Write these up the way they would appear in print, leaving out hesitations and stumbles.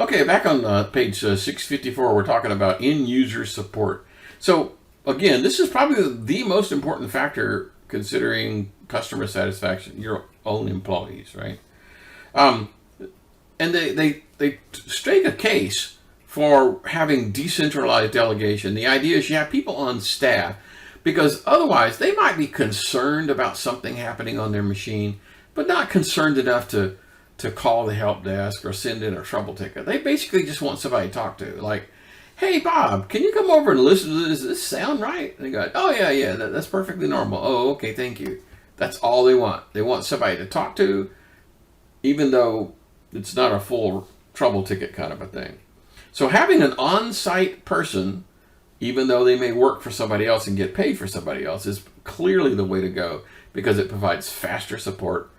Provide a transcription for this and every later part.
Okay, back on page 654, we're talking about end-user support. So, again, this is probably the most important factor considering customer satisfaction, your own employees, right? And they stake a case for having decentralized delegation. The idea is you have people on staff, because otherwise they might be concerned about something happening on their machine, but not concerned enough to call the help desk or send in a trouble ticket. They basically just want somebody to talk to. Like, hey, Bob, can you come over and listen to this? Does this sound right? And they go, oh, yeah, that's perfectly normal. Oh, okay, thank you. That's all they want. They want somebody to talk to, even though it's not a full trouble ticket kind of a thing. So having an on-site person, even though they may work for somebody else and get paid for somebody else, is clearly the way to go, because it provides faster support.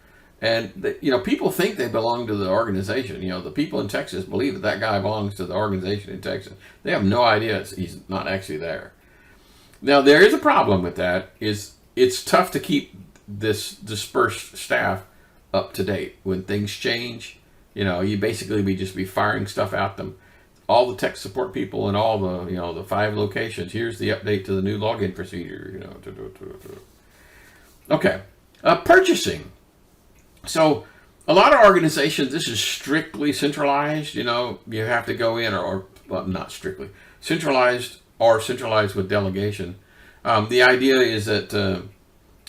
And, people think they belong to the organization. The people in Texas believe that that guy belongs to the organization in Texas. They have no idea he's not actually there. Now, there is a problem with that. It's tough to keep this dispersed staff up to date. When things change, you basically just be firing stuff at them. All the tech support people in all the 5 locations. Here's the update to the new login procedure. Okay, purchasing. So a lot of organizations, this is strictly centralized. You have to go in, or well, not strictly centralized, or centralized with delegation. The idea is that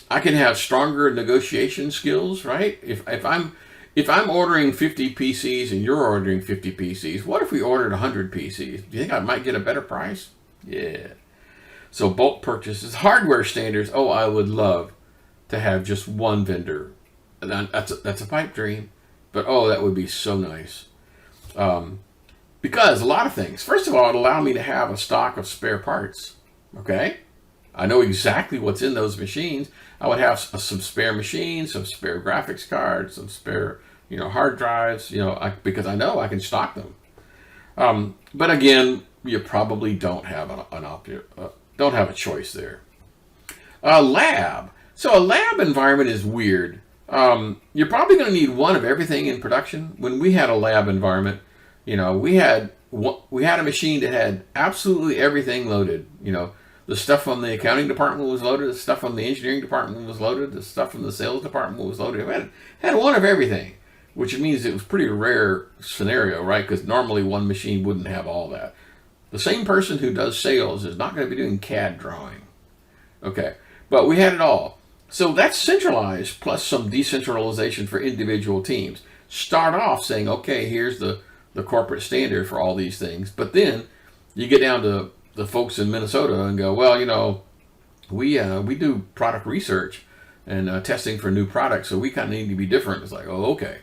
I can have stronger negotiation skills, right? If I'm ordering 50 PCs and you're ordering 50 PCs, what if we ordered 100 PCs? Do you think I might get a better price? Yeah. So bulk purchases, hardware standards. Oh, I would love to have just one vendor. That's a pipe dream, but oh, that would be so nice. Because a lot of things. First of all, it allow me to have a stock of spare parts. Okay, I know exactly what's in those machines. I would have some spare machines, some spare graphics cards, some spare hard drives. Because I know I can stock them. But again, you probably don't have a choice there. Lab. So a lab environment is weird. You're probably going to need one of everything in production. When we had a lab environment, we had a machine that had absolutely everything loaded. The stuff from the accounting department was loaded, the stuff from the engineering department was loaded, the stuff from the sales department was loaded. We had one of everything, which means it was a pretty rare scenario, right? Because normally one machine wouldn't have all that. The same person who does sales is not going to be doing CAD drawing. Okay, but we had it all. So that's centralized, plus some decentralization for individual teams. Start off saying, okay, here's the corporate standard for all these things. But then you get down to the folks in Minnesota and go, well, we do product research and testing for new products, so we kind of need to be different. It's like, oh, okay.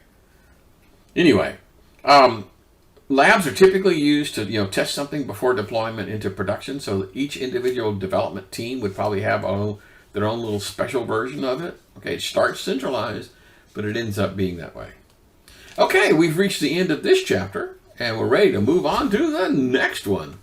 Anyway, labs are typically used to test something before deployment into production. So each individual development team would probably have their own little special version of it. Okay, it starts centralized, but it ends up being that way. Okay, we've reached the end of this chapter, and we're ready to move on to the next one.